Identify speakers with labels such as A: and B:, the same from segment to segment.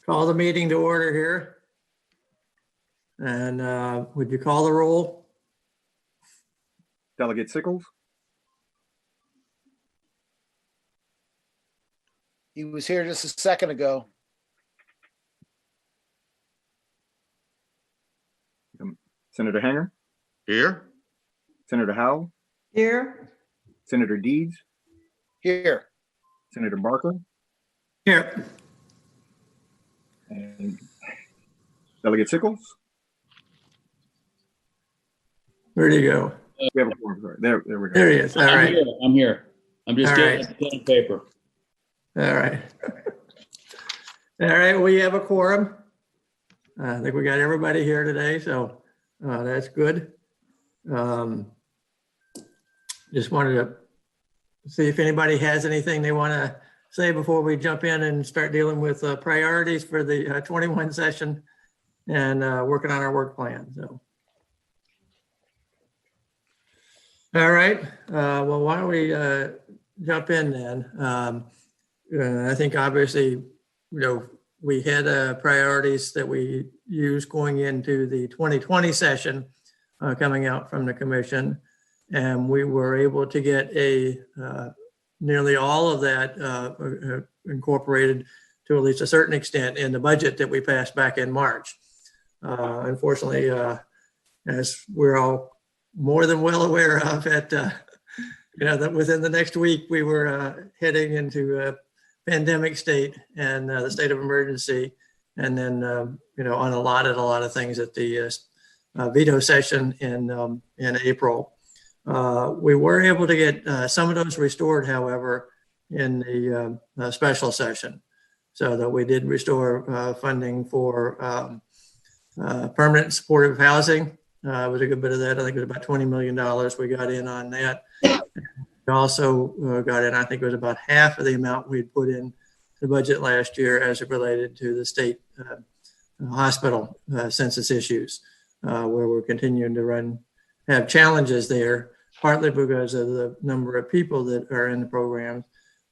A: Call the meeting to order here. And would you call the roll?
B: Delegate Sickles,
C: He was here just a second ago.
B: Senator Hanger,
D: Here.
B: Senator Howell,
E: Here.
B: Senator Deeds,
C: Here.
B: Senator Barker,
A: Here.
B: and Delegate Sickles.
A: Where'd he go?
B: We have a quorum. Sorry. There we go.
A: There he is. All right.
F: I'm here. I'm just
A: All
F: getting
A: right.
F: pen and paper.
A: All right. All right, we have a quorum. I think we got everybody here today, so that's good. Just wanted to see if anybody has anything they want to say before we jump in and start dealing with priorities for the 21 session and working on our work plan. So, all right. Well, why don't we jump in then? I think obviously, we had priorities that we used going into the 2020 session coming out from the commission. And we were able to get nearly all of that incorporated to at least a certain extent in the budget that we passed back in March. Unfortunately, as we're all more than well aware of, that within the next week we were heading into a pandemic state and the state of emergency, and then on a lot of things at the veto session in April. We were able to get some of those restored, however, in the special session, so that we did restore funding for permanent supportive housing. It was a good bit of that. I think it was about $20 million we got in on that. We also got in, I think it was about half of the amount we'd put in the budget last year as it related to the state hospital census issues, where we're continuing to have challenges there, partly because of the number of people that are in the program,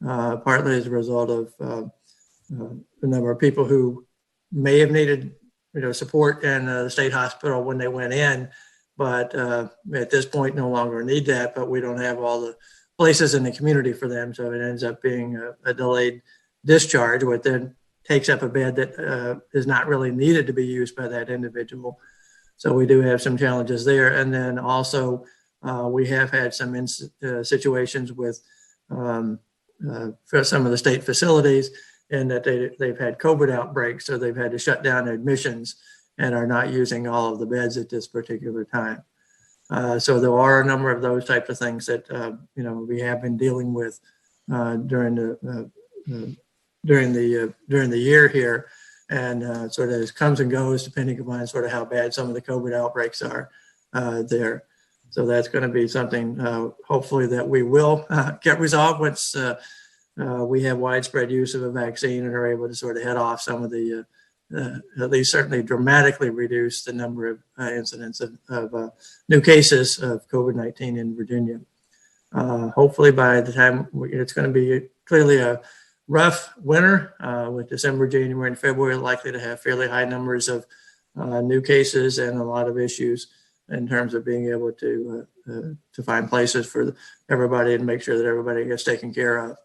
A: partly as a result of the number of people who may have needed support in the state hospital when they went in, but at this point no longer need that, but we don't have all the places in the community for them. So it ends up being a delayed discharge, which then takes up a bed that is not really needed to be used by that individual. So we do have some challenges there. And then also we have had some situations with for some of the state facilities, and that they've had COVID outbreaks, so they've had to shut down admissions and are not using all of the beds at this particular time. So there are a number of those types of things that we have been dealing with during the year here, and sort of comes and goes depending upon sort of how bad some of the COVID outbreaks are there. So that's going to be something hopefully that we will get resolved once we have widespread use of a vaccine and are able to sort of head off some of the at least certainly dramatically reduce the number of incidents of new cases of COVID-19 in Virginia. Hopefully by the time it's going to be clearly a rough winter with December, January, and February likely to have fairly high numbers of new cases and a lot of issues in terms of being able to find places for everybody and make sure that everybody gets taken care of.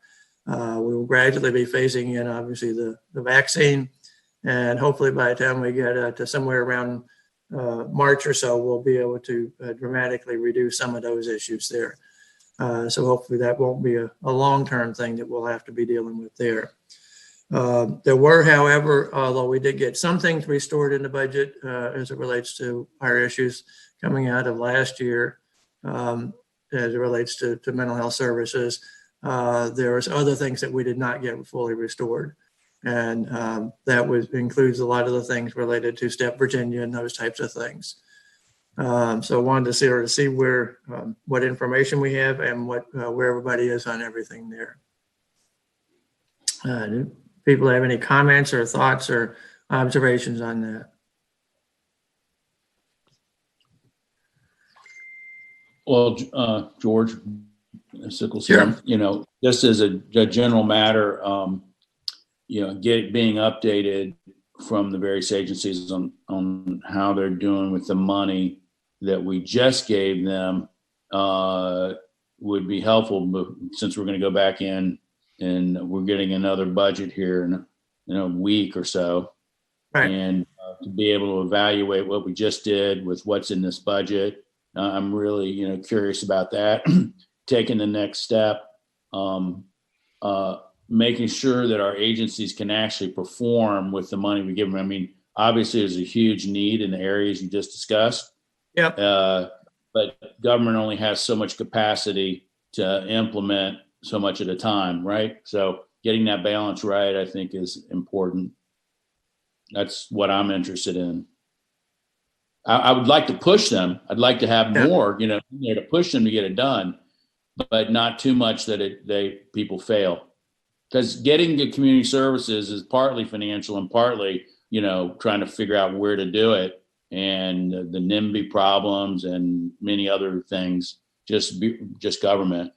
A: We will gradually be phasing in, obviously, the vaccine. And hopefully by the time we get to somewhere around March or so, we'll be able to dramatically reduce some of those issues there. So hopefully that won't be a long-term thing that we'll have to be dealing with there. There were, however, although we did get some things restored in the budget as it relates to our issues coming out of last year, as it relates to mental health services, there was other things that we did not get fully restored. And that includes a lot of the things related to STEP Virginia and those types of things. So I wanted to see where what information we have and where everybody is on everything there. Do people have any comments or thoughts or observations on that?
F: Well, George Sickles
A: Sure.
F: here, just as a general matter, being updated, from the various agencies on how they're doing with the money that we just gave them would be helpful. But since we're going to go back in and we're getting another budget here in a week or so,
A: Right.
F: and to be able to evaluate what we just did with what's in this budget, I'm really curious about that. Taking the next step, making sure that our agencies can actually perform with the money we give them. I mean, obviously, there's a huge need in the areas you just discussed.
A: Yep.
F: But government only has so much capacity to implement so much at a time, right? So getting that balance right, I think, is important. That's what I'm interested in. I would like to push them. I'd like to have more, in there to push them to get it done, but not too much that people fail. Because getting to community services is partly financial and partly, trying to figure out where to do it, and the NIMBY problems and many other things. Just government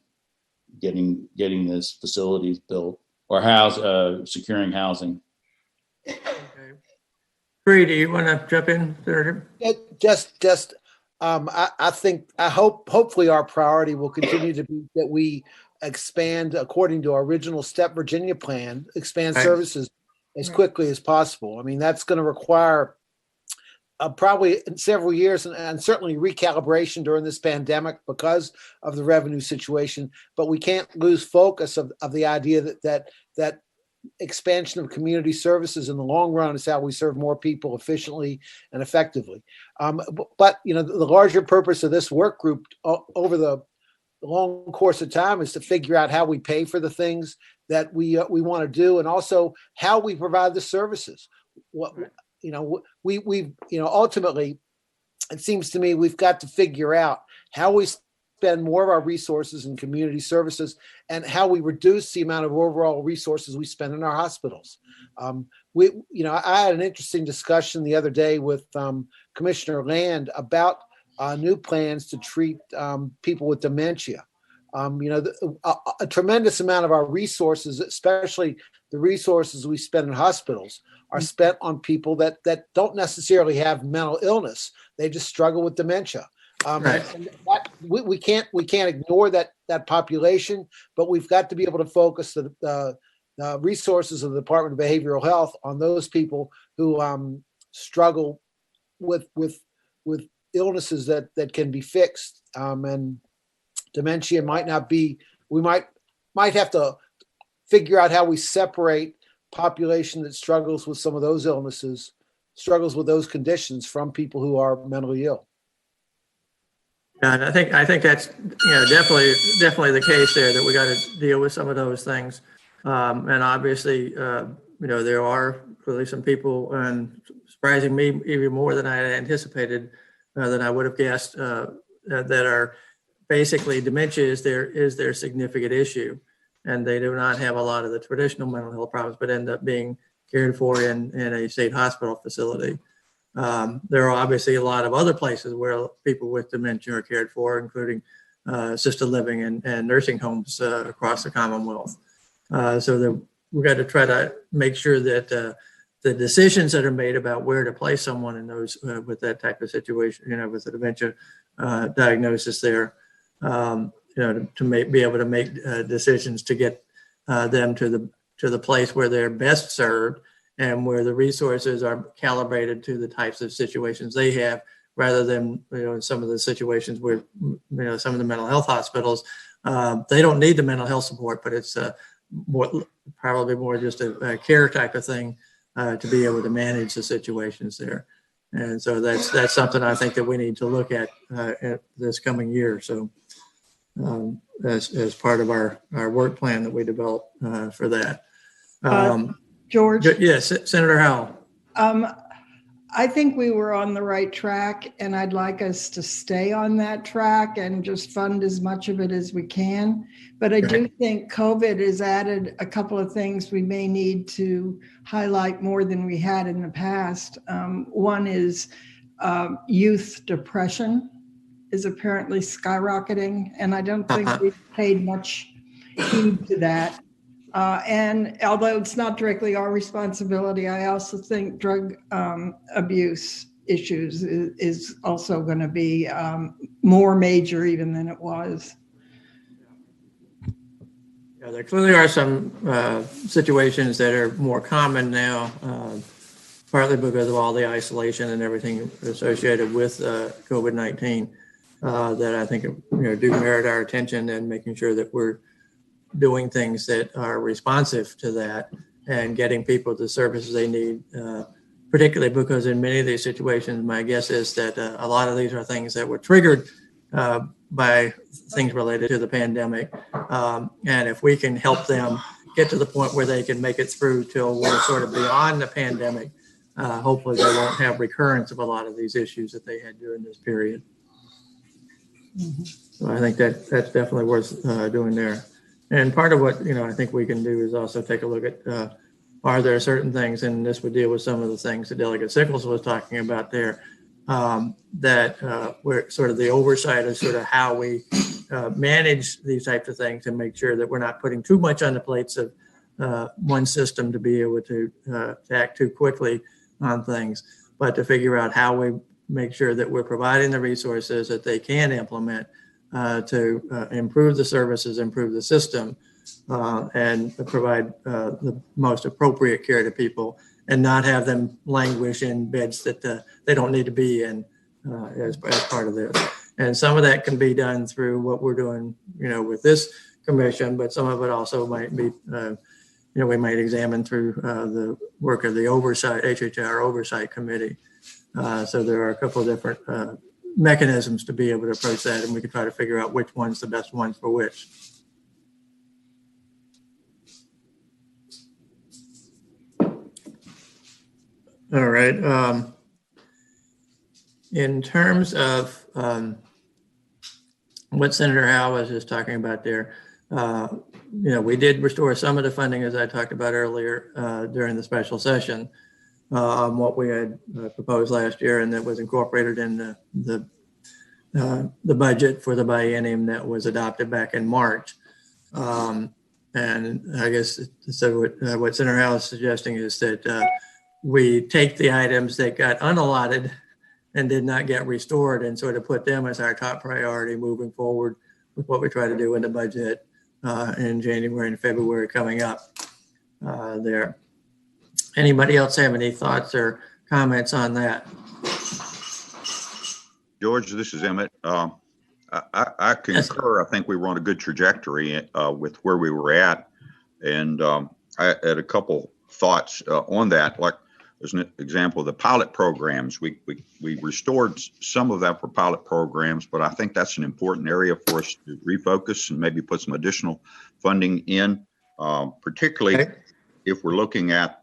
F: getting this facilities built or securing housing.
A: Okay. Bree, do you want to jump in there?
C: Hopefully our priority will continue to be that we expand according to our original STEP Virginia plan, expand services as quickly as possible. I mean, that's going to require probably several years and certainly recalibration during this pandemic because of the revenue situation. But we can't lose focus of the idea that expansion of community services in the long run is how we serve more people efficiently and effectively. But the larger purpose of this work group over the long course of time is to figure out how we pay for the things that we want to do, and also how we provide the services. Ultimately, it seems to me we've got to figure out how we spend more of our resources in community services and how we reduce the amount of overall resources we spend in our hospitals. I had an interesting discussion the other day with Commissioner Land about new plans to treat people with dementia. A tremendous amount of our resources, especially the resources we spend in hospitals, are spent on people that don't necessarily have mental illness. They just struggle with dementia.
A: Right.
C: And we can't ignore that population, but we've got to be able to focus the resources of the Department of Behavioral Health on those people who struggle with illnesses that can be fixed. And dementia might not be. We might have to figure out how we separate population that struggles with some of those illnesses, struggles with those conditions, from people who are mentally ill.
A: Yeah, and I think that's definitely the case there, that we got to deal with some of those things. And obviously, there are really some people, and surprising me even more than I had anticipated, than I would have guessed, that are basically dementia is their significant issue, and they do not have a lot of the traditional mental health problems, but end up being cared for in a state hospital facility. There are obviously a lot of other places where people with dementia are cared for, including assisted living and nursing homes across the Commonwealth. So we've got to try to make sure that the decisions that are made about where to place someone in those with that type of situation, with the dementia diagnosis there, be able to make decisions to get them to the place where they're best served, and where the resources are calibrated to the types of situations they have, rather than, in some of the situations where, some of the mental health hospitals, they don't need the mental health support, but it's probably more just a care type of thing to be able to manage the situations there. And so that's something I think that we need to look at this coming year. So as part of our work plan that we develop for that.
D: George?
A: Yes, Senator Howell.
D: I think we were on the right track, and I'd like us to stay on that track and just fund as much of it as we can. But I do think COVID has added a couple of things we may need to highlight more than we had in the past. One is youth depression is apparently skyrocketing, and I don't think we've paid much heed to that. And although it's not directly our responsibility, I also think drug abuse issues is also going to be more major even than it was.
A: Yeah, there clearly are some situations that are more common now, partly because of all the isolation and everything associated with COVID-19, that I think do merit our attention, and making sure that we're doing things that are responsive to that and getting people the services they need, particularly because in many of these situations, my guess is that a lot of these are things that were triggered by things related to the pandemic. And if we can help them get to the point where they can make it through till we're sort of beyond the pandemic, hopefully they won't have recurrence of a lot of these issues that they had during this period. So I think that's definitely worth doing there. And part of what, I think we can do is also take a look at, are there certain things, and this would deal with some of the things that Delegate Sickles was talking about there, that we're sort of the oversight of sort of how we manage these types of things, and make sure that we're not putting too much on the plates of one system to be able to act too quickly on things, but to figure out how we make sure that we're providing the resources that they can implement to improve the services, improve the system, and provide the most appropriate care to people, and not have them languish in beds that they don't need to be in as part of this. And some of that can be done through what we're doing, with this commission, but some of it also might be, we might examine through the work of the oversight, HHR Oversight Committee. So there are a couple of different mechanisms to be able to approach that, and we can try to figure out which one's the best one for which. All right. In terms of what Senator Howe was just talking about there, we did restore some of the funding, as I talked about earlier, during the special session, on what we had proposed last year, and that was incorporated in the budget for the biennium that was adopted back in March. And I guess so. What Senator Howe is suggesting is that we take the items that got unallotted and did not get restored, and sort of put them as our top priority moving forward with what we try to do in the budget in January and February coming up there. Anybody else have any thoughts or comments on that?
E: George, this is Emmett. I concur. I think we were on a good trajectory with where we were at. And I had a couple thoughts on that. Like, as an example, the pilot programs, we restored some of that for pilot programs, but I think that's an important area for us to refocus and maybe put some additional funding in, particularly if we're looking at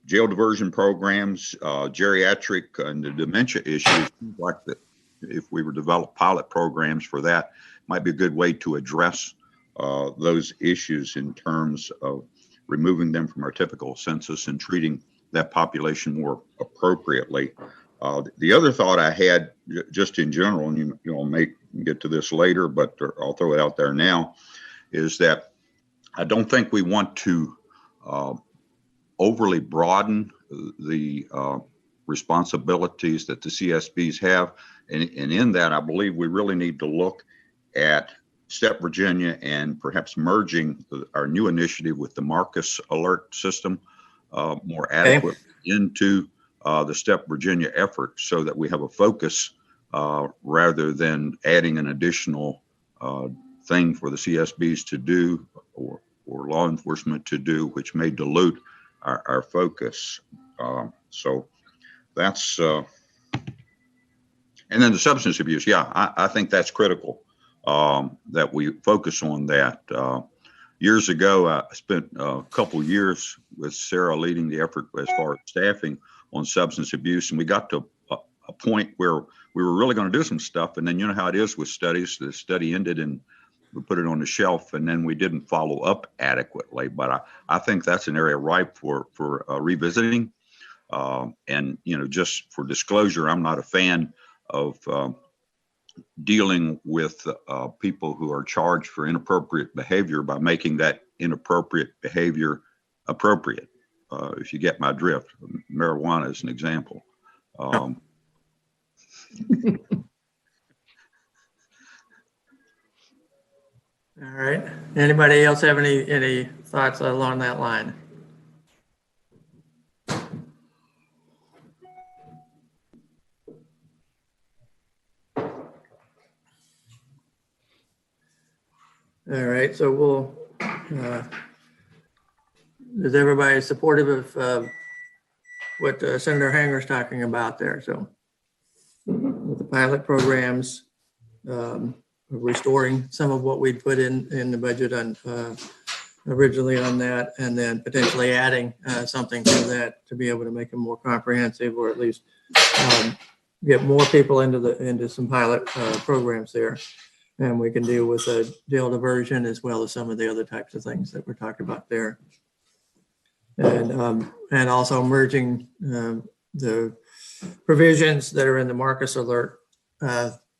E: jail diversion programs, geriatric and the dementia issues, like that. If we were to develop pilot programs for that, might be a good way to address those issues in terms of removing them from our typical census and treating that population more appropriately. The other thought I had, just in general, and you may get to this later, but I'll throw it out there now, is that I don't think we want to overly broaden the responsibilities that the CSBs have. And in that, I believe we really need to look at STEP Virginia and perhaps merging our new initiative with the Marcus alert system more adequately into the STEP Virginia effort, so that we have a focus rather than adding an additional thing for the CSBs to do or law enforcement to do, which may dilute our focus. So that's, and then the substance abuse. Yeah, I think that's critical that we focus on that. Years ago, I spent a couple years with Sarah leading the effort as far as staffing on substance abuse. And we got to a point where we were really going to do some stuff. And then you know how it is with studies. The study ended and we put it on the shelf, and then we didn't follow up adequately. But I think that's an area ripe for revisiting. And, just for disclosure, I'm not a fan of dealing with people who are charged for inappropriate behavior by making that inappropriate behavior appropriate. If you get my drift, marijuana is an example.
A: All right. Anybody else have any thoughts along that line? All right, so we'll, is everybody supportive of what Senator Hanger's talking about there? So with the pilot programs, restoring some of what we'd put in the budget on originally on that, and then potentially adding something to that to be able to make them more comprehensive, or at least get more people into some pilot programs there. And we can deal with a jail diversion as well as some of the other types of things that we're talking about there. And also merging the provisions that are in the Marcus Alert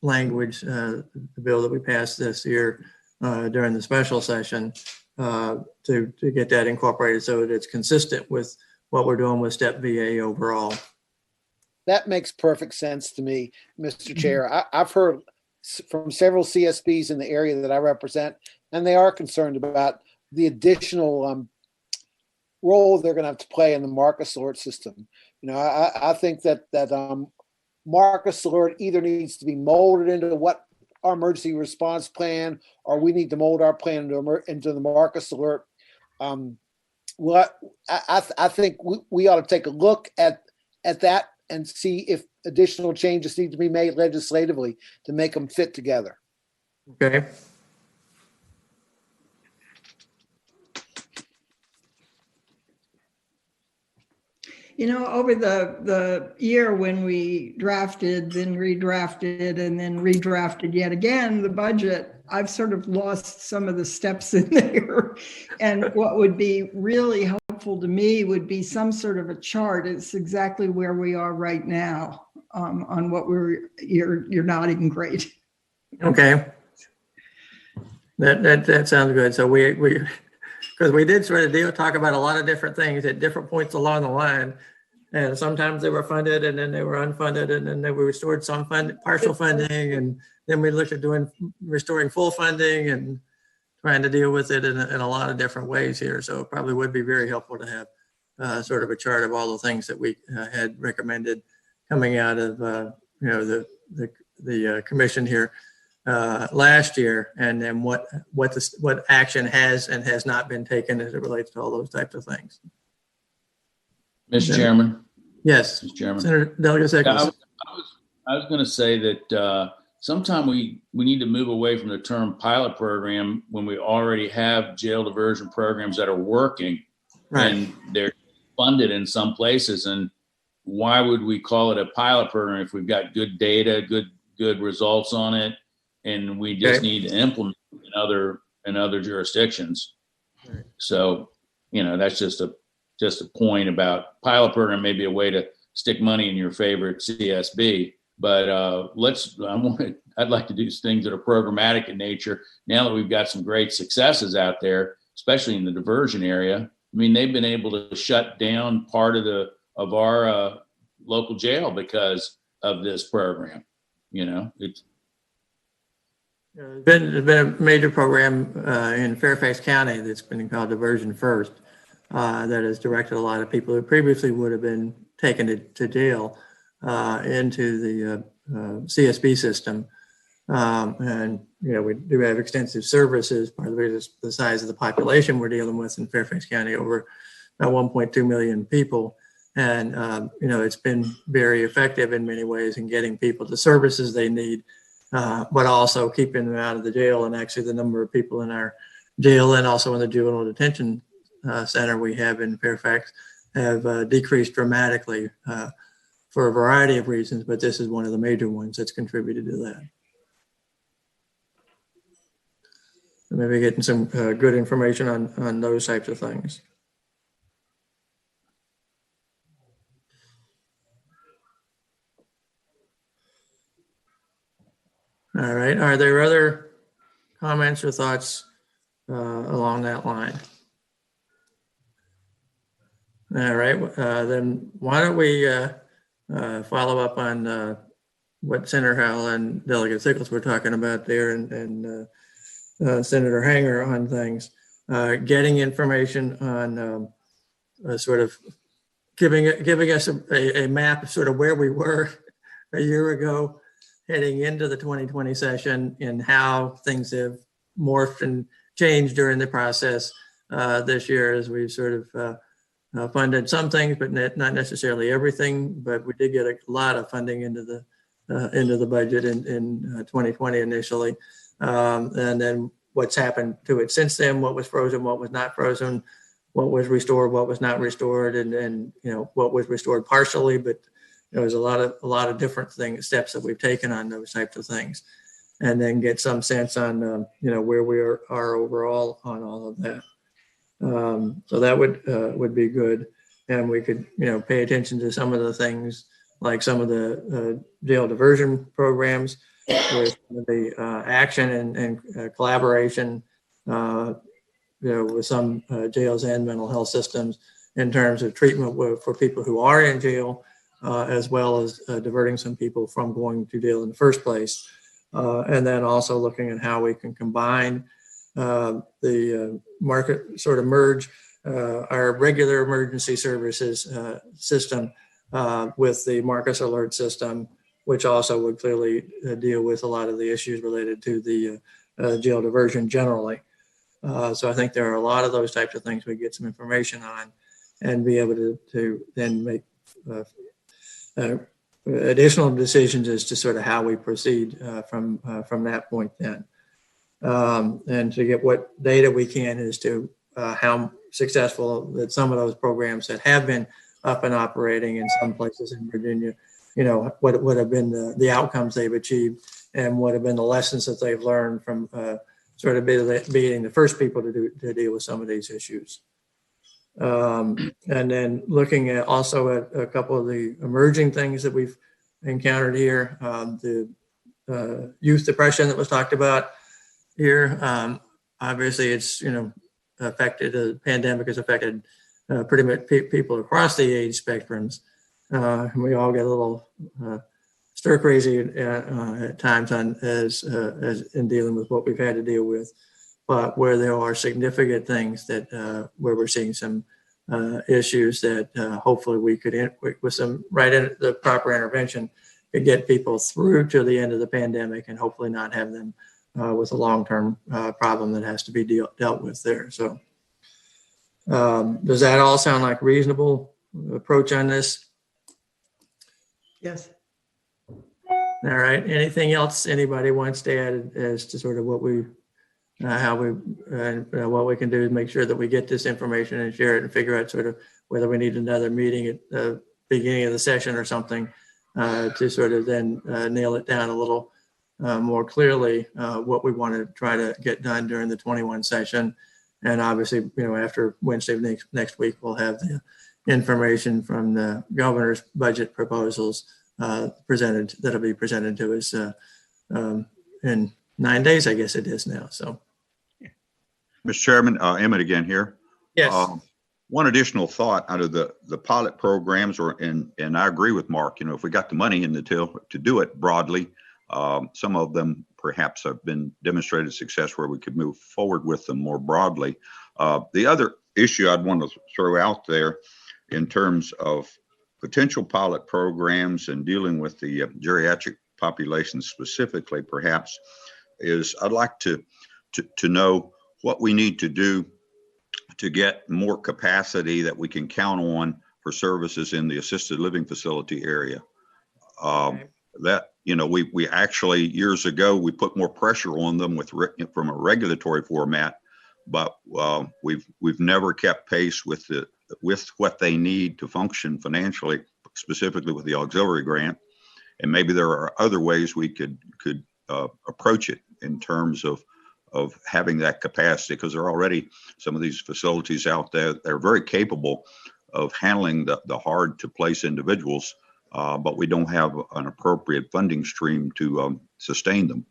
A: language, the bill that we passed this year during the special session, to get that incorporated so that it's consistent with what we're doing with STEP VA overall.
C: That makes perfect sense to me, Mr. Chair. I've heard from several CSBs in the area that I represent, and they are concerned about the additional role they're going to have to play in the Marcus Alert system. You know, I think that Marcus Alert either needs to be molded into what our emergency response plan, or we need to mold our plan into the Marcus Alert. I think we ought to take a look at that and see if additional changes need to be made legislatively to make them fit together.
A: Okay.
D: You know, over the year when we drafted, then redrafted, and then redrafted yet again, the budget, I've sort of lost some of the steps in there. And what would be really helpful to me would be some sort of a chart. It's exactly where we are right now on what you're nodding great.
A: Okay. That sounds good. So we because we did sort of talk about a lot of different things at different points along the line. And sometimes they were funded and then they were unfunded, and then they were restored some partial funding. And then we looked at restoring full funding and trying to deal with it in a lot of different ways here. So it probably would be very helpful to have sort of a chart of all the things that we had recommended coming out of the commission here last year, and then what action has and has not been taken as it relates to all those types of things.
F: Mr. Chairman.
A: Yes,
F: Mr. Chairman.
A: Senator Delegate Sickles.
F: I was going to say that sometime we need to move away from the term pilot program when we already have jail diversion programs that are working,
A: Right.
F: And they're funded in some places. And why would we call it a pilot program if we've got good data, good results on it, and we just need to implement in other jurisdictions?
A: Right.
F: So, that's just a point about pilot program, maybe a way to stick money in your favorite CSB. But I'd like to do things that are programmatic in nature. Now that we've got some great successes out there, especially in the diversion area. I mean, they've been able to shut down part of our local jail because of this program. It's
A: There's been a major program in Fairfax County that's been called Diversion First that has directed a lot of people who previously would have been taken to jail into the CSB system. And, we do have extensive services. Part of it is the size of the population we're dealing with in Fairfax County, over about 1.2 million people. And, it's been very effective in many ways in getting people the services they need, but also keeping them out of the jail. And actually the number of people in our jail and also in the juvenile detention center we have in Fairfax have decreased dramatically for a variety of reasons, but this is one of the major ones that's contributed to that. So maybe getting some good information on those types of things. All right. Are there other comments or thoughts along that line? All right. Then why don't we follow up on what Senator Howell and Delegate Sickles were talking about there, and Senator Hanger on things, getting information on sort of giving us a map of sort of where we were a year ago heading into the 2020 session and how things have morphed and changed during the process this year, as we've sort of funded some things, but not necessarily everything. But we did get a lot of funding into the budget in 2020 initially, and then what's happened to it since then, what was frozen, what was not frozen, what was restored, what was not restored, and what was restored partially. But there was a lot of different steps that we've taken on those types of things, and then get some sense on where we are overall on all of that. So that would be good, and we could pay attention to some of the things like some of the jail diversion programs with the action and collaboration, with some jails and mental health systems in terms of treatment for people who are in jail, as well as diverting some people from going to jail in the first place, and then also looking at how we can combine the market, sort of merge our regular emergency services system with the Marcus Alert system, which also would clearly deal with a lot of the issues related to the jail diversion generally. So I think there are a lot of those types of things we get some information on and be able to then make additional decisions as to sort of how we proceed from that point then. And to get what data we can as to how successful that some of those programs that have been up and operating in some places in Virginia, what would have been the outcomes they've achieved and what have been the lessons that they've learned from sort of being the first people to deal with some of these issues. And then looking at also at a couple of the emerging things that we've encountered here, the youth depression that was talked about here. Obviously it's, affected, the pandemic has affected pretty much people across the age spectrums. And we all get a little stir crazy at times as in dealing with what we've had to deal with, but where there are significant things that where we're seeing some issues that hopefully we could, with some the proper intervention, could get people through to the end of the pandemic and hopefully not have them with a long-term problem that has to be dealt with there. So does that all sound like a reasonable approach on this?
D: Yes.
A: All right. Anything else anybody wants to add as to sort of what we, how we, what we can do to make sure that we get this information and share it and figure out sort of whether we need another meeting at the beginning of the session or something to sort of then nail it down a little more clearly what we want to try to get done during the 21 session. And obviously, after Wednesday next week, we'll have the information from the governor's budget proposals that'll be presented to us in 9 days, I guess it is now. So,
E: Mr. Chairman, Emmett again here.
A: yes.
E: One additional thought out of the pilot programs, and I agree with Mark. If we got the money in the till to do it broadly, some of them perhaps have been demonstrated success where we could move forward with them more broadly. The other issue I'd want to throw out there in terms of potential pilot programs and dealing with the geriatric population specifically, perhaps, is I'd like to know what we need to do to get more capacity that we can count on for services in the assisted living facility area. That, we actually years ago, we put more pressure on them from a regulatory format, but we've never kept pace with what they need to function financially, specifically with the auxiliary grant. And maybe there are other ways we could approach it in terms of having that capacity, because there are already some of these facilities out there that are very capable of handling the hard to place individuals, but we don't have an appropriate funding stream to sustain them.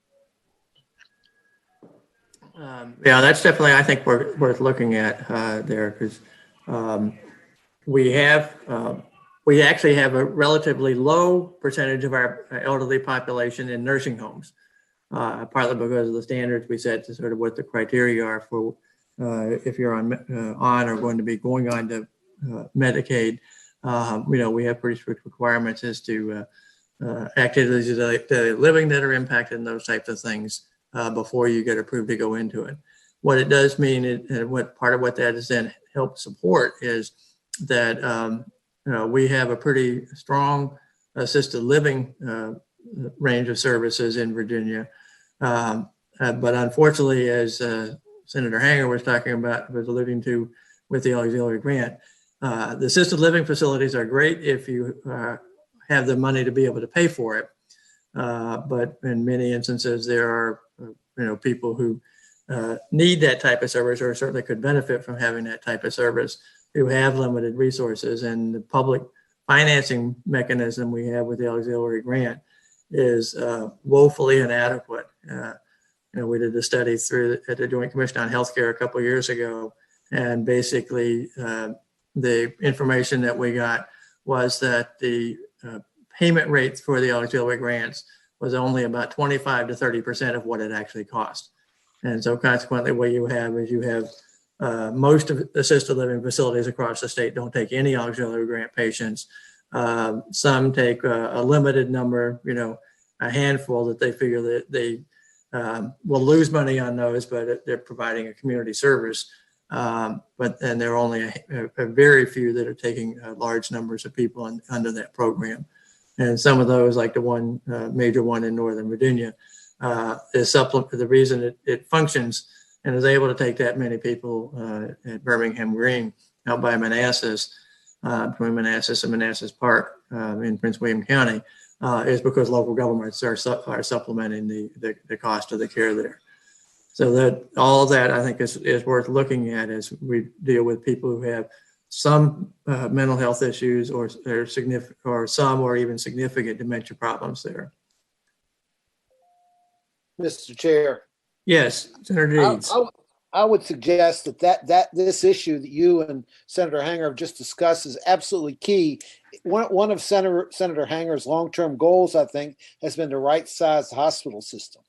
A: Yeah, that's definitely, I think, worth looking at there, because we actually have a relatively low percentage of our elderly population in nursing homes, partly because of the standards we set to sort of what the criteria are for if you're on or going to be going on to Medicaid. We have pretty strict requirements as to activities of daily living that are impacted and those types of things before you get approved to go into it. What it does mean, and what part of what that is then help support is that we have a pretty strong assisted living range of services in Virginia. But unfortunately, as Senator Hanger was alluding to with the auxiliary grant, the assisted living facilities are great if you have the money to be able to pay for it. But in many instances, there are people who need that type of service or certainly could benefit from having that type of service who have limited resources, and the public financing mechanism we have with the auxiliary grant is woefully inadequate. We did a study at the Joint Commission on Healthcare a couple of years ago, and basically the information that we got was that the payment rates for the auxiliary grants was only about 25 to 30% of what it actually cost. And so consequently, what you have is most of assisted living facilities across the state don't take any auxiliary grant patients. Some take a limited number, a handful that they figure that they will lose money on those, but they're providing a community service. Then there are only a very few that are taking large numbers of people under that program. And some of those, like the one major one in Northern Virginia, is the reason it functions and is able to take that many people at Birmingham Green out by Manassas, between Manassas and Manassas Park in Prince William County, is because local governments are supplementing the cost of the care there. So that all of that, I think, is worth looking at as we deal with people who have some mental health issues or significant, or some or even significant dementia problems there.
C: Mr. Chair.
A: Yes, Senator Deeds.
C: I would suggest that this issue that you and Senator Hanger have just discussed is absolutely key. One of Senator Hanger's long-term goals, I think, has been to right-size the hospital system.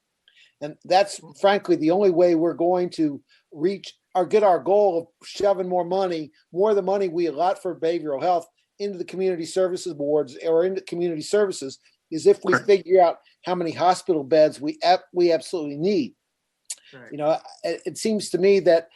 C: And that's frankly the only way we're going to reach or get our goal of shoving more of the money we allot for behavioral health into the community services boards or into community services, is if we figure out how many hospital beds we absolutely need. Right. It seems to me that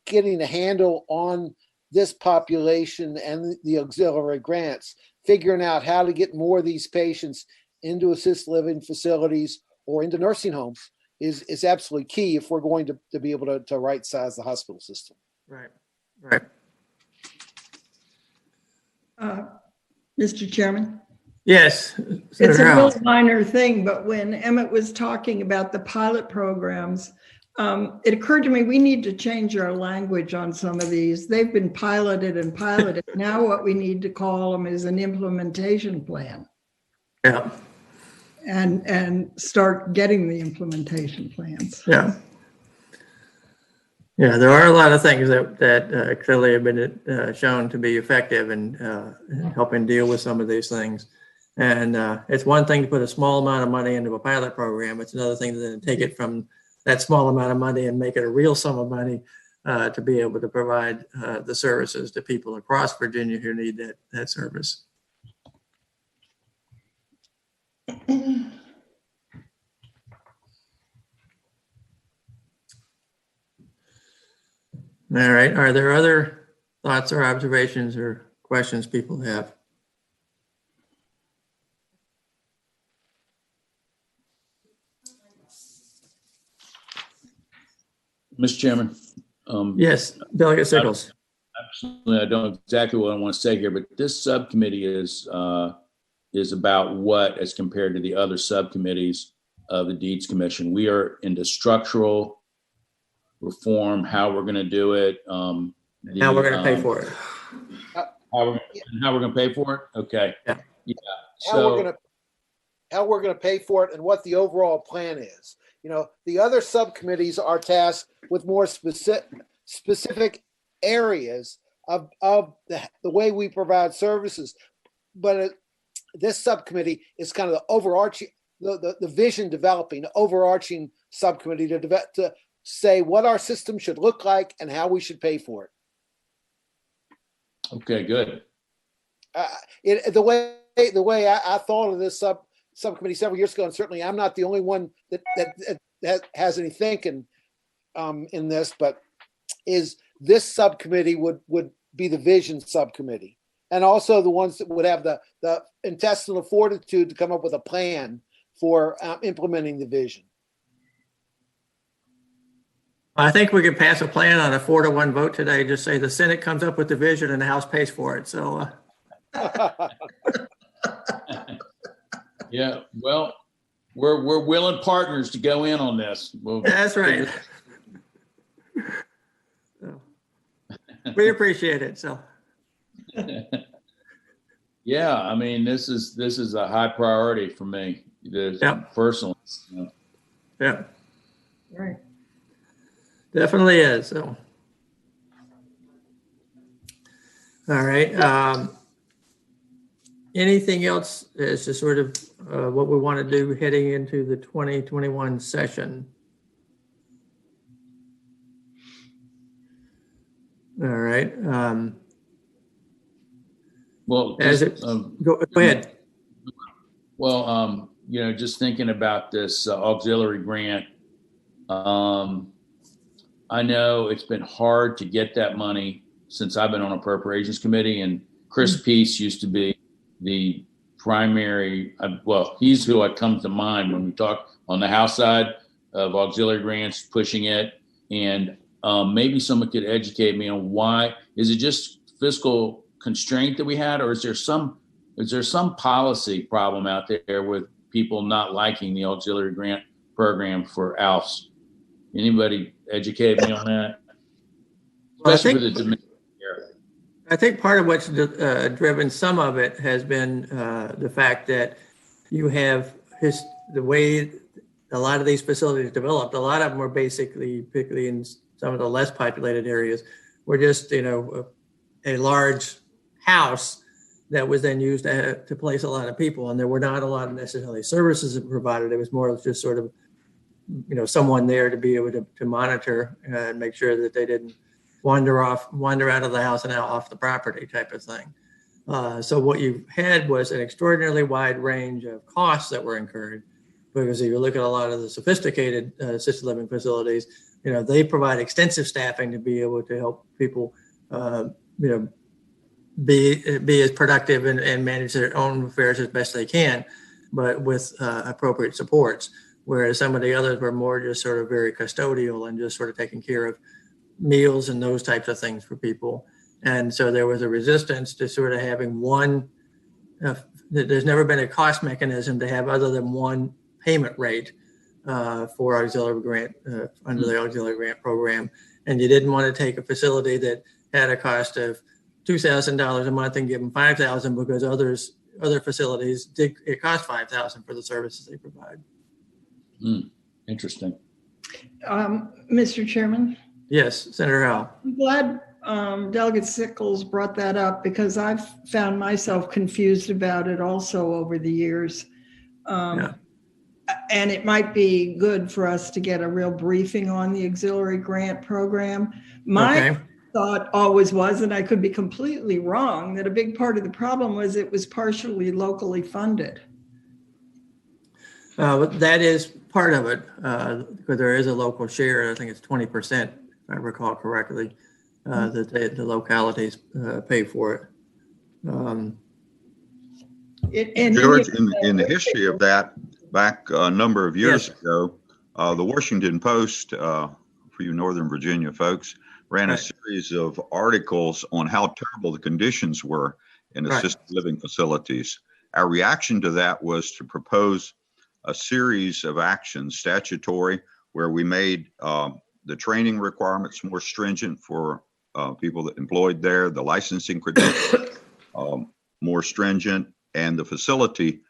C: getting a handle on this population and the auxiliary grants, figuring out how to get more of these patients into assisted living facilities or into nursing homes is absolutely key if we're going to be able to right size the hospital system.
A: Right.
D: Mr. Chairman?
A: Yes.
D: It's a real minor thing, but when Emmett was talking about the pilot programs, it occurred to me we need to change our language on some of these. They've been piloted. Now what we need to call them is an implementation plan.
A: Yeah.
D: And start getting the implementation plans.
A: Yeah. Yeah, there are a lot of things that clearly have been shown to be effective in helping deal with some of these things. And it's one thing to put a small amount of money into a pilot program. It's another thing to then take it from that small amount of money and make it a real sum of money to be able to provide the services to people across Virginia who need that service. All right. Are there other thoughts or observations or questions people have?
F: Mr. Chairman.
A: Yes, Delegate Sickles.
F: Absolutely. I don't know exactly what I want to say here, but this subcommittee is about what as compared to the other subcommittees of the Deeds Commission. We are into structural reform, how we're going to do it.
A: How we're going to pay for it.
F: How we're going to pay for it? Okay.
A: Yeah.
C: How we're going to pay for it and what the overall plan is. The other subcommittees are tasked with more specific areas of the way we provide services. But this subcommittee is kind of the overarching, the vision developing, overarching subcommittee to say what our system should look like and how we should pay for it.
F: Okay, good.
C: The way I thought of this subcommittee several years ago, and certainly I'm not the only one that has any thinking in this, but is this subcommittee would be the vision subcommittee, and also the ones that would have the intestinal fortitude to come up with a plan for implementing the vision.
A: I think we could pass a plan on a 4-1 vote today. Just say the Senate comes up with the vision and the House pays for it. So.
F: Yeah, well, we're willing partners to go in on this.
A: That's right. So, we appreciate it. So.
F: Yeah, I mean, this is a high priority for me. Personally.
A: Yeah.
D: Right.
A: Definitely is. So. All right. Anything else as to sort of what we want to do heading into the 2021 session? All right.
F: Well,
A: go ahead.
F: Well, just thinking about this auxiliary grant, I know it's been hard to get that money since I've been on appropriations committee, and Chris Peace used to be the primary, he's who comes to mind when we talk on the House side of auxiliary grants, pushing it. And maybe someone could educate me on why. Is it just fiscal constraint that we had, or is there some policy problem out there with people not liking the auxiliary grant program for ALFs? Anybody educate me on that? Especially for the dementia area.
A: I think part of what's driven some of it has been the fact that you have the way a lot of these facilities developed. A lot of them were basically, particularly in some of the less populated areas, were just a large house that was then used to place a lot of people, and there were not a lot of necessarily services provided. It was more of just sort of someone there to be able to monitor and make sure that they didn't wander out of the house and out off the property type of thing. So what you had was an extraordinarily wide range of costs that were incurred, because if you look at a lot of the sophisticated assisted living facilities, they provide extensive staffing to be able to help people, be as productive and manage their own affairs as best they can, but with appropriate supports. Whereas some of the others were more just sort of very custodial and just sort of taking care of meals and those types of things for people. And so there was a resistance to sort of having one, there's never been a cost mechanism to have other than one payment rate for auxiliary grant, under the auxiliary grant program. And you didn't want to take a facility that had a cost of $2,000 a month and give them $5,000 because other facilities it cost $5,000 for the services they provide.
F: Interesting.
D: Mr. Chairman?
A: Yes, Senator Howell.
D: I'm glad Delegate Sickles brought that up, because I've found myself confused about it also over the years. And it might be good for us to get a real briefing on the auxiliary grant program. My thought always was, and I could be completely wrong, that a big part of the problem was it was partially locally funded.
A: That is part of it, because there is a local share. I think it's 20%, if I recall correctly, that the localities pay for it.
E: George, in the history of that, back a number of years ago, the Washington Post, for you Northern Virginia folks, ran a series of articles on how terrible the conditions were in assisted living facilities. Our reaction to that was to propose a series of actions, statutory, where we made the training requirements more stringent for people that employed there, the licensing credentials more stringent, and the facility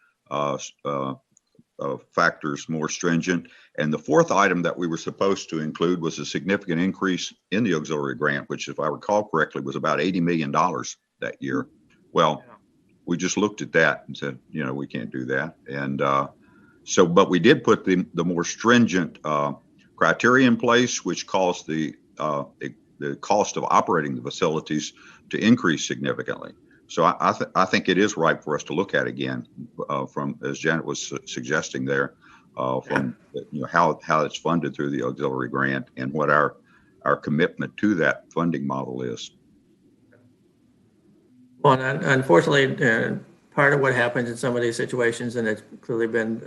E: factors more stringent. And the fourth item that we were supposed to include was a significant increase in the auxiliary grant, which, if I recall correctly, was about $80 million that year. Well, we just looked at that and said, we can't do that. And but we did put the more stringent criteria in place, which caused the cost of operating the facilities to increase significantly. So I think it is right for us to look at again, from, as Janet was suggesting there, from how it's funded through the auxiliary grant and what our commitment to that funding model is.
A: Well, unfortunately, part of what happens in some of these situations, and it's clearly been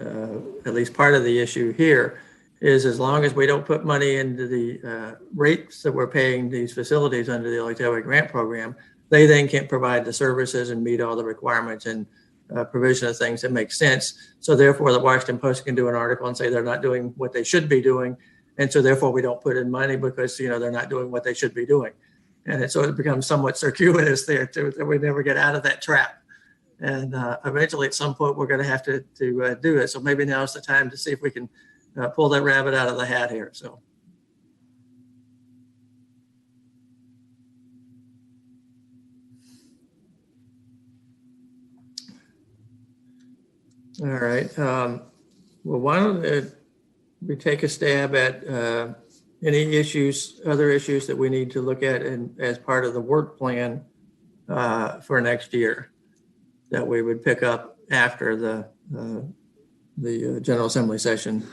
A: at least part of the issue here, is as long as we don't put money into the rates that we're paying these facilities under the auxiliary grant program, they then can't provide the services and meet all the requirements and provision of things that make sense. So therefore, the Washington Post can do an article and say they're not doing what they should be doing. And so therefore, we don't put in money because, they're not doing what they should be doing. And so it becomes somewhat circuitous there too, that we never get out of that trap. And eventually, at some point, we're going to have to do it. So maybe now's the time to see if we can pull that rabbit out of the hat here. So. All right. Well, why don't we take a stab at any other issues that we need to look at as part of the work plan for next year that we would pick up after the General Assembly session.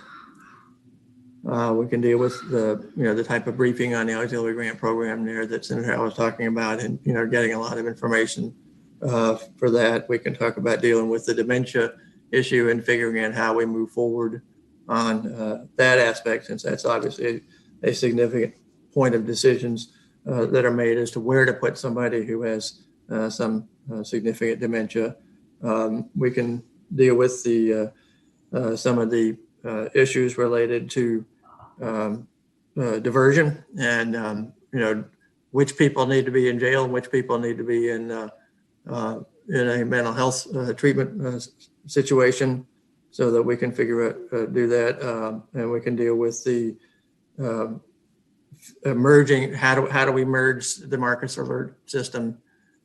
A: We can deal with the type of briefing on the auxiliary grant program there that Senator Howell was talking about, and getting a lot of information for that. We can talk about dealing with the dementia issue and figuring out how we move forward on that aspect, since that's obviously a significant point of decisions that are made as to where to put somebody who has some significant dementia. We can deal with the some of the issues related to diversion and which people need to be in jail and which people need to be in a mental health treatment situation, so that we can figure out do that, and we can deal with the merging. How do we merge the Marcus alert system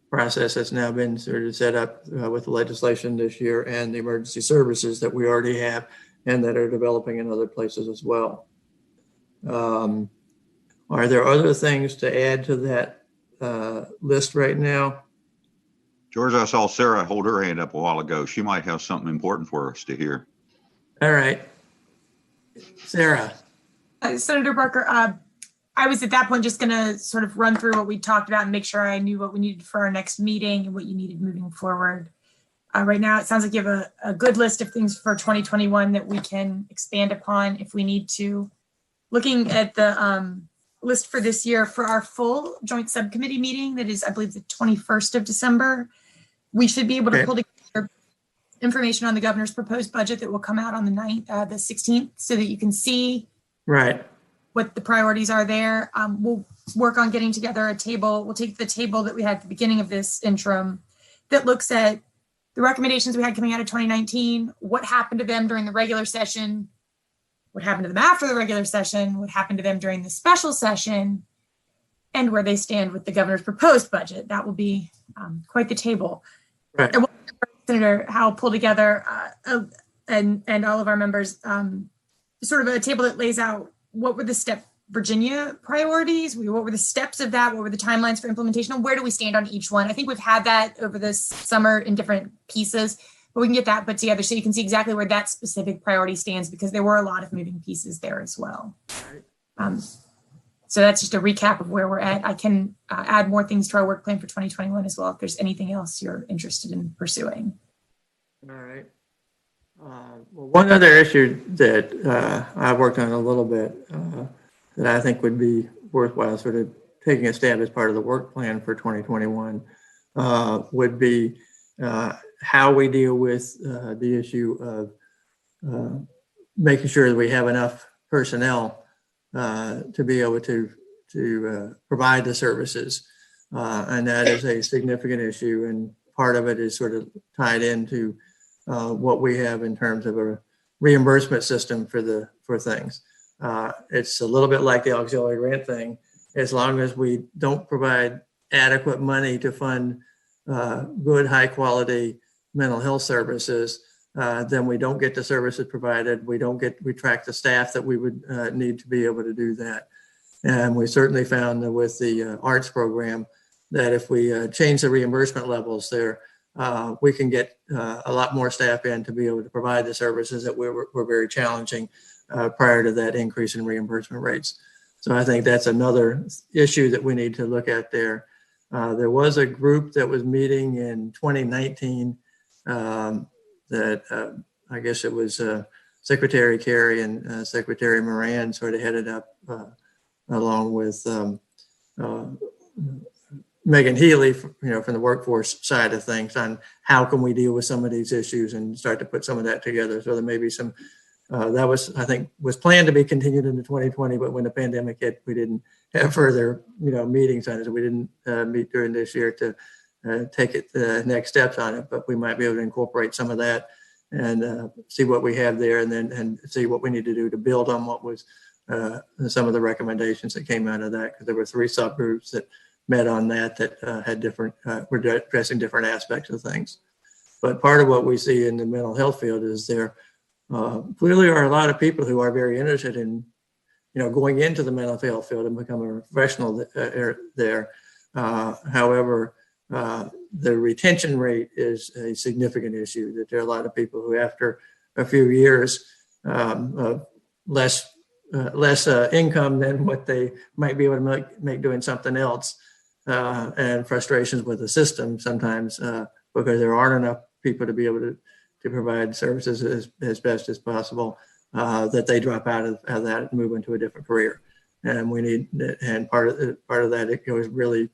A: process that's now been sort of set up with the legislation this year and the emergency services that we already have and that are developing in other places as well. Are there other things to add to that list right now?
E: George, I saw Sarah hold her hand up a while ago. She might have something important for us to hear.
A: All right. Sarah.
G: Senator Barker, I was at that point just going to sort of run through what we talked about and make sure I knew what we needed for our next meeting and what you needed moving forward. Right now, it sounds like you have a good list of things for 2021 that we can expand upon if we need to. Looking at the list for this year, for our full joint subcommittee meeting, that is, I believe, the 21st of December, we should be able to pull together information on the governor's proposed budget that will come out on the 16th, so that you can see what the priorities are there. We'll work on getting together a table. We'll take the table that we had at the beginning of this interim that looks at the recommendations we had coming out of 2019, what happened to them during the regular session, what happened to them after the regular session, what happened to them during the special session, and where they stand with the governor's proposed budget. That will be quite the table.
A: Right.
G: And Senator Howell pulled together and all of our members sort of a table that lays out what were the STEP Virginia priorities, what were the steps of that, what were the timelines for implementation, and where do we stand on each one. I think we've had that over this summer in different pieces, but we can get that put together so you can see exactly where that specific priority stands, because there were a lot of moving pieces there as well. So that's just a recap of where we're at. I can add more things to our work plan for 2021 as well, if there's anything else you're interested in pursuing.
A: All right. Well, one other issue that I've worked on a little bit that I think would be worthwhile sort of taking a stab as part of the work plan for 2021 would be how we deal with the issue of making sure that we have enough personnel to be able to provide the services. And that is a significant issue. And part of it is sort of tied into what we have in terms of reimbursement system for things. It's a little bit like the auxiliary grant thing. As long as we don't provide adequate money to fund good, high quality mental health services, then we don't get the services provided. We track the staff that we would need to be able to do that. And we certainly found that with the arts program that if we change the reimbursement levels there, we can get a lot more staff in to be able to provide the services that were very challenging prior to that increase in reimbursement rates. So I think that's another issue that we need to look at there. There was a group that was meeting in 2019 that I guess it was Secretary Carey and Secretary Moran sort of headed up along with Megan Healy, from the workforce side of things on how can we deal with some of these issues and start to put some of that together. So there may be some, that was, I think, was planned to be continued into 2020, but when the pandemic hit, we didn't have further, meetings on it. So we didn't meet during this year to take it the next steps on it, but we might be able to incorporate some of that and see what we have there and see what we need to do to build on what was some of the recommendations that came out of that, because there were 3 subgroups that met on that had different, were addressing different aspects of things. But part of what we see in the mental health field is there clearly are a lot of people who are very interested in, going into the mental health field and becoming a professional there. However, the retention rate is a significant issue, that there are a lot of people who after a few years of less income than what they might be able to make doing something else, and frustrations with the system sometimes because there aren't enough people to be able to provide services as best as possible, that they drop out of that and move into a different career. And we need, and part of that, it goes really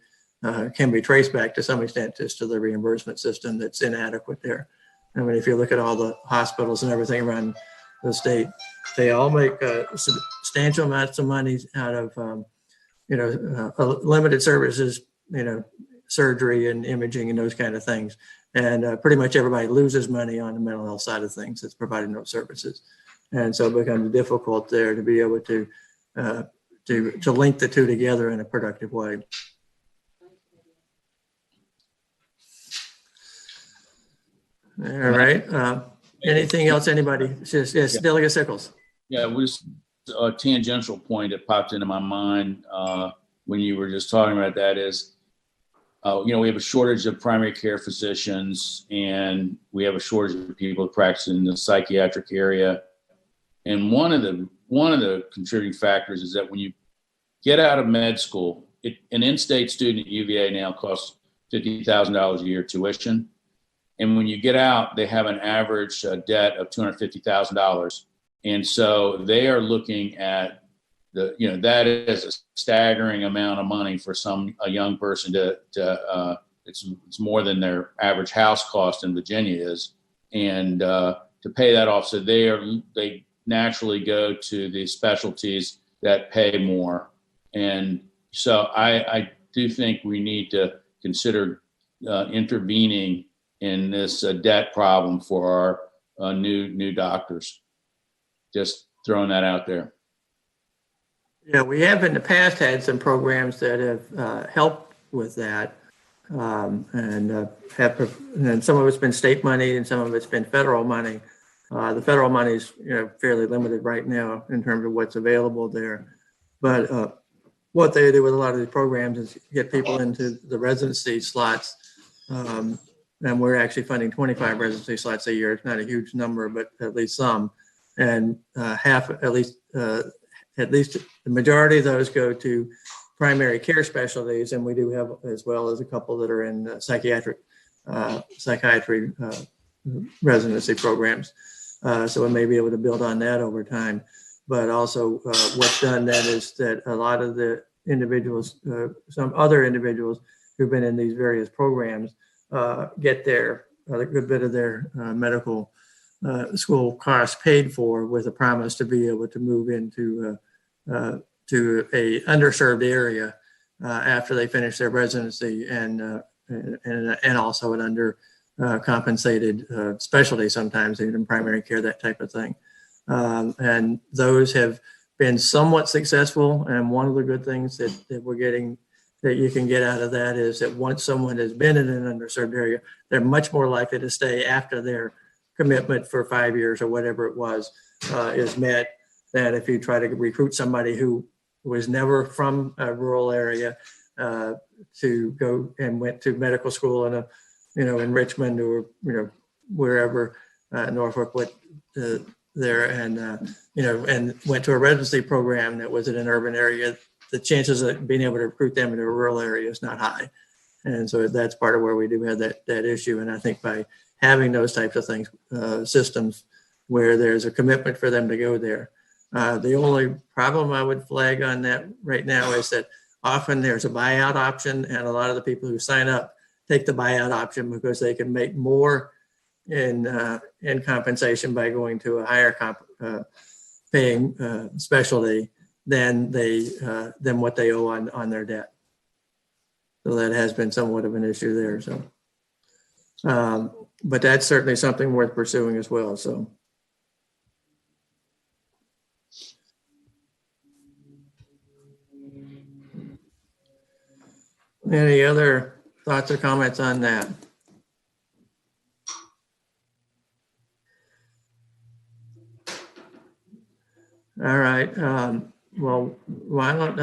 A: can be traced back to some extent just to the reimbursement system that's inadequate there. I mean, if you look at all the hospitals and everything around the state, they all make substantial amounts of money out of, limited services, surgery and imaging and those kind of things. And pretty much everybody loses money on the mental health side of things that's providing those services. And so it becomes difficult there to be able to link the two together in a productive way. All right. Anything else? Anybody? Yes, Delegate Sickles.
F: Yeah, it was a tangential point that popped into my mind when you were just talking about that is, we have a shortage of primary care physicians, and we have a shortage of people practicing in the psychiatric area. And one of the contributing factors is that when you get out of med school, an in-state student at UVA now costs $50,000 a year tuition. And when you get out, they have an average debt of $250,000. And so they are looking at that is a staggering amount of money for a young person it's more than their average house cost in Virginia is. And to pay that off, so they naturally go to the specialties that pay more. And so I do think we need to consider intervening in this debt problem for our new doctors. Just throwing that out there.
A: Yeah, we have in the past had some programs that have helped with that, and some of it's been state money and some of it's been federal money. The federal money is fairly limited right now in terms of what's available there, but what they do with a lot of these programs is get people into the residency slots. And we're actually funding 25 residency slots a year. It's not a huge number, but at least some. And at least the majority of those go to primary care specialties. And we do have, as well as a couple that are in psychiatry residency programs. So we may be able to build on that over time. But also what's done then is that a lot of the individuals, some other individuals who've been in these various programs get a good bit of their medical school costs paid for, with a promise to be able to move into to a underserved area after they finish their residency, and also an under compensated specialty, sometimes even primary care, that type of thing. And those have been somewhat successful. And one of the good things that we're getting, that you can get out of that, is that once someone has been in an underserved area, they're much more likely to stay after their commitment for 5 years or whatever it was is met, than if you try to recruit somebody who was never from a rural area to go and went to medical school in in Richmond or wherever, Norfolk, there, and and went to a residency program that was in an urban area. The chances of being able to recruit them into a rural area is not high, and so that's part of where we do have that issue. And I think by having those types of things, systems where there's a commitment for them to go there. The only problem I would flag on that right now is that often there's a buyout option, and a lot of the people who sign up take the buyout option because they can make more in compensation by going to a higher paying specialty than what they owe on their debt. So that has been somewhat of an issue there. So, but that's certainly something worth pursuing as well. So. Any other thoughts or comments on that? All right. Well, why don't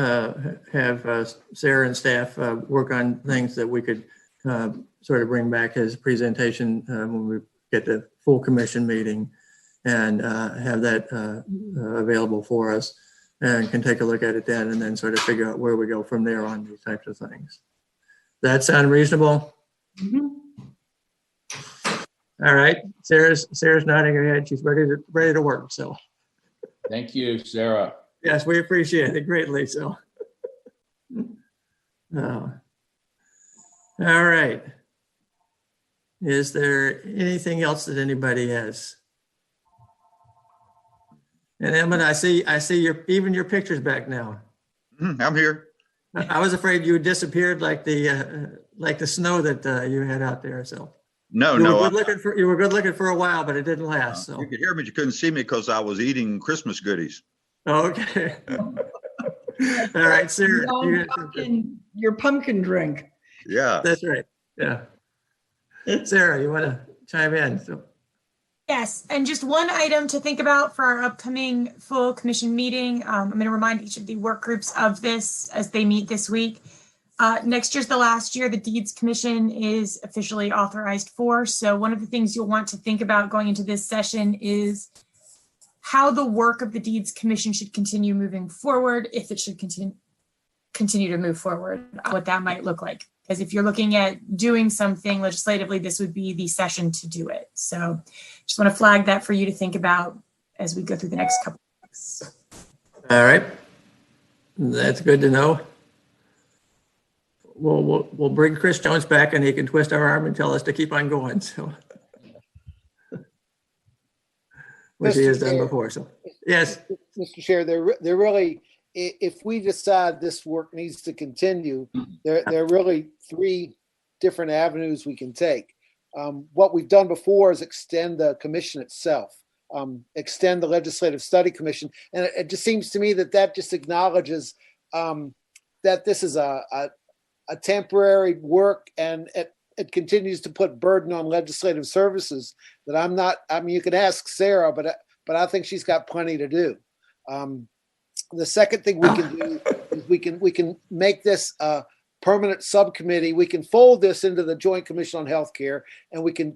A: have Sarah and staff work on things that we could sort of bring back as a presentation when we get the full commission meeting, and have that available for us, and can take a look at it then, and then sort of figure out where we go from there on these types of things. That sound reasonable?
D: Mhm.
A: All right. Sarah's nodding her head. She's ready to work. So
F: Thank you, Sarah.
A: yes, we appreciate it greatly. So all right. Is there anything else that anybody has? And Emmett, I see even your picture's back now.
E: I'm here.
A: I was afraid you had disappeared like the snow that you had out there. So
E: No,
A: you
E: no.
A: were good looking for a while, but it didn't last. So
E: You could hear me, but you couldn't see me because I was eating Christmas goodies.
A: okay. All right, Sarah.
D: Your pumpkin drink.
E: Yeah.
A: That's right. Yeah. Sarah, you want to chime in? So.
G: Yes, and just one item to think about for our upcoming full commission meeting. I'm going to remind each of the work groups of this as they meet this week. Next year's the last year the Deeds Commission is officially authorized for. So one of the things you'll want to think about going into this session is how the work of the Deeds Commission should continue moving forward, if it should continue to move forward, what that might look like. Because if you're looking at doing something legislatively, this would be the session to do it. So just want to flag that for you to think about as we go through the next couple of weeks.
A: All right. That's good to know. We'll bring Chris Jones back and he can twist our arm and tell us to keep on going. So, which he has done before. So, yes.
C: Mr. Chair, they're really, if we decide this work needs to continue, there are really three different avenues we can take. What we've done before is extend the commission itself, extend the Legislative Study Commission. And it just seems to me that just acknowledges that this is a temporary work, and it continues to put burden on legislative services that you can ask Sarah, but I think she's got plenty to do. The second thing we can do is we can make this a permanent subcommittee. We can fold this into the Joint Commission on Healthcare, and we can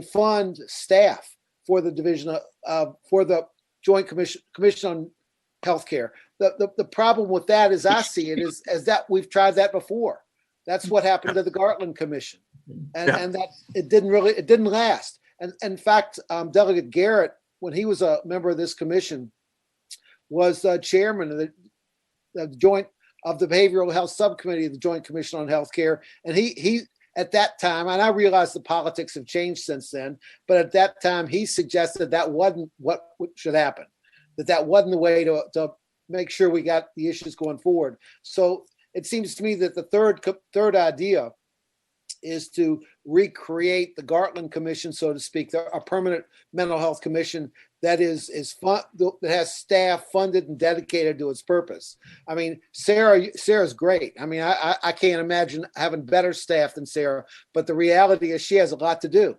C: fund staff for the division for the Joint Commission on Healthcare. The problem with that, as I see it, is that we've tried that before. That's what happened to the Gartland Commission, and that it didn't last. And in fact, Delegate Garrett, when he was a member of this commission, was chairman of the Behavioral Health Subcommittee of the Joint Commission on Healthcare, and he at that time, and I realize the politics have changed since then, but at that time he suggested that wasn't what should happen, that wasn't the way to make sure we got the issues going forward. So it seems to me that the third idea is to recreate the Gartland Commission, so to speak, a permanent mental health commission that that has staff funded and dedicated to its purpose. I mean, Sarah's great. I mean, I can't imagine having better staff than Sarah, but the reality is she has a lot to do,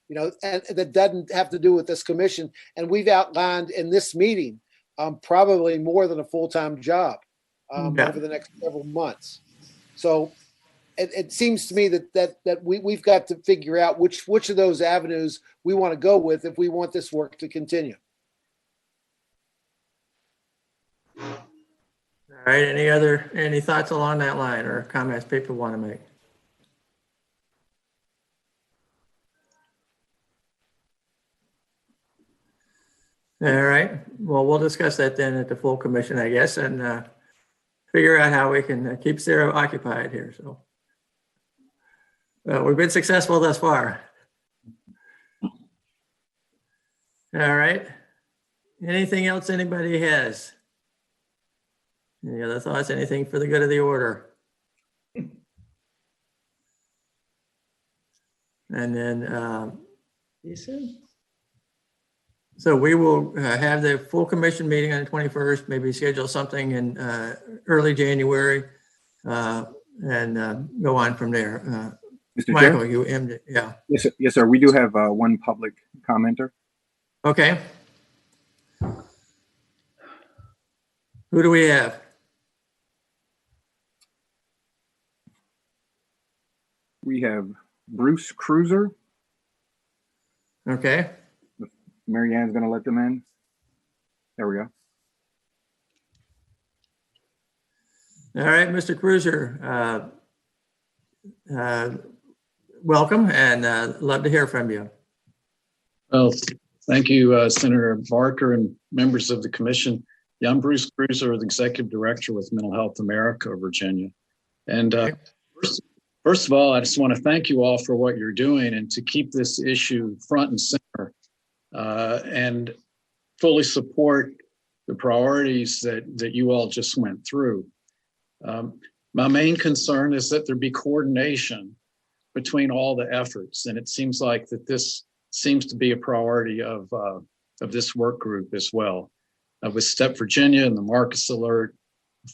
C: and that doesn't have to do with this commission. And we've outlined in this meeting probably more than a full-time job over the next several months. So it seems to me that we've got to figure out which of those avenues we want to go with if we want this work to continue.
A: All right. Any thoughts along that line or comments people want to make? All right. Well, we'll discuss that then at the full commission, I guess, and figure out how we can keep Sarah occupied here. So we've been successful thus far. All right. Anything else anybody has? Any other thoughts? Anything for the good of the order? And then, so we will have the full commission meeting on the 21st, maybe schedule something in early January and go on from there.
B: Mr.
A: Michael,
B: Chair?
A: you ended, yeah.
B: Yes, sir. We do have one public commenter.
A: Okay. Who do we have?
B: We have Bruce Cruiser.
A: Okay.
B: Mary Ann's going to let them in. There we go.
A: All right, Mr. Cruiser, welcome and love to hear from you.
H: Well, thank you, Senator Barker and members of the commission. Yeah, I'm Bruce Cruiser, the Executive Director with Mental Health America, Virginia. And first of all, I just want to thank you all for what you're doing and to keep this issue front and center and fully support the priorities that you all just went through. My main concern is that there be coordination between all the efforts. And it seems like that this seems to be a priority of this work group as well. With STEP Virginia and the Marcus Alert,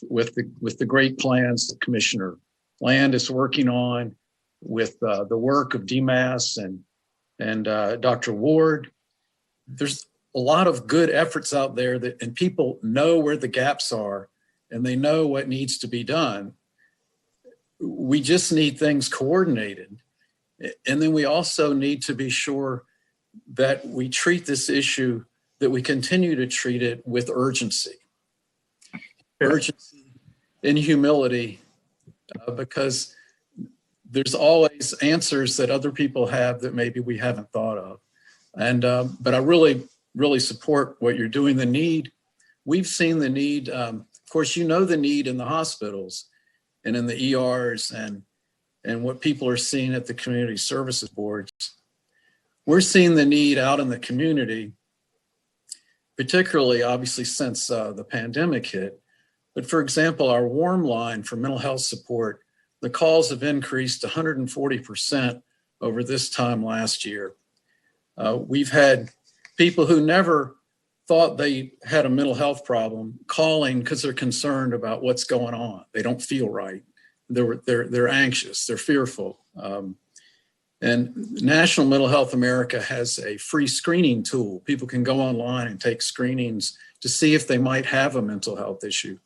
H: with the great plans that Commissioner Land is working on, with the work of DMAS and Dr. Ward, there's a lot of good efforts out there and people know where the gaps are and they know what needs to be done. We just need things coordinated. And then we also need to be sure that we treat this issue, that we continue to treat it with urgency. Urgency and humility, because there's always answers that other people have that maybe we haven't thought of. And but I really support what you're doing. The need, we've seen the need. Of course, you know the need in the hospitals and in the ERs and what people are seeing at the community services boards. We're seeing the need out in the community, particularly obviously since the pandemic hit. But for example, our warm line for mental health support, the calls have increased 140% over this time last year. We've had people who never thought they had a mental health problem calling because they're concerned about what's going on. They don't feel right. They're anxious. They're fearful. And National Mental Health America has a free screening tool. People can go online and take screenings to see if they might have a mental health issue.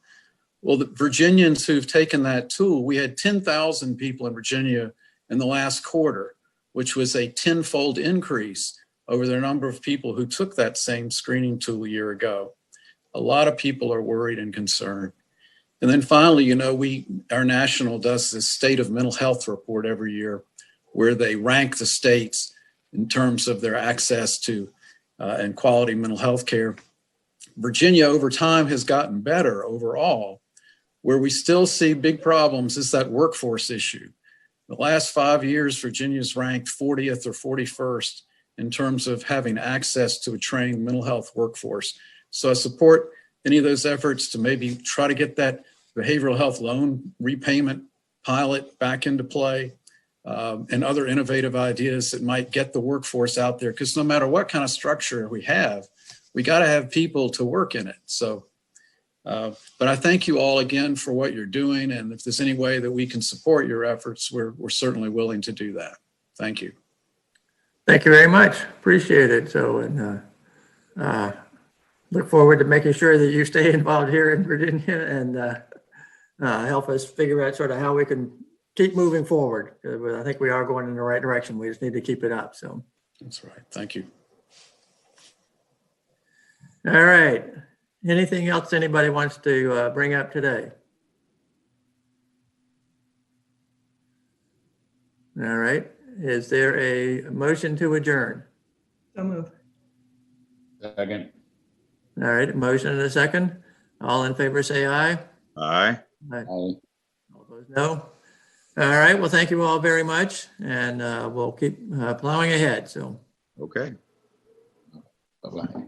H: Well, the Virginians who've taken that tool, we had 10,000 people in Virginia in the last quarter, which was a 10-fold increase over the number of people who took that same screening tool a year ago. A lot of people are worried and concerned. And then finally, you know, our national does this state of mental health report every year where they rank the states in terms of their access to and quality mental health care. Virginia over time has gotten better overall. Where we still see big problems is that workforce issue. The last 5 years, Virginia's ranked 40th or 41st in terms of having access to a trained mental health workforce. So I support any of those efforts to maybe try to get that behavioral health loan repayment pilot back into play. and other innovative ideas that might get the workforce out there. Because no matter what kind of structure we have, we got to have people to work in it. So, but I thank you all again for what you're doing. And if there's any way that we can support your efforts, we're certainly willing to do that. Thank you.
A: Thank you very much. Appreciate it. So, and look forward to making sure that you stay involved here in Virginia and help us figure out sort of how we can keep moving forward. I think we are going in the right direction. We just need to keep it up. So
H: That's right. Thank you.
A: all right. Anything else anybody wants to bring up today? All right. Is there a motion to adjourn?
D: So move.
F: Second.
A: All right. A motion and a second. All in favor say aye.
E: Aye.
A: Aye.
F: Aye.
A: All opposed, no. All right. Well, thank you all very much. And we'll keep plowing ahead. So.
E: Okay.
F: Bye-bye.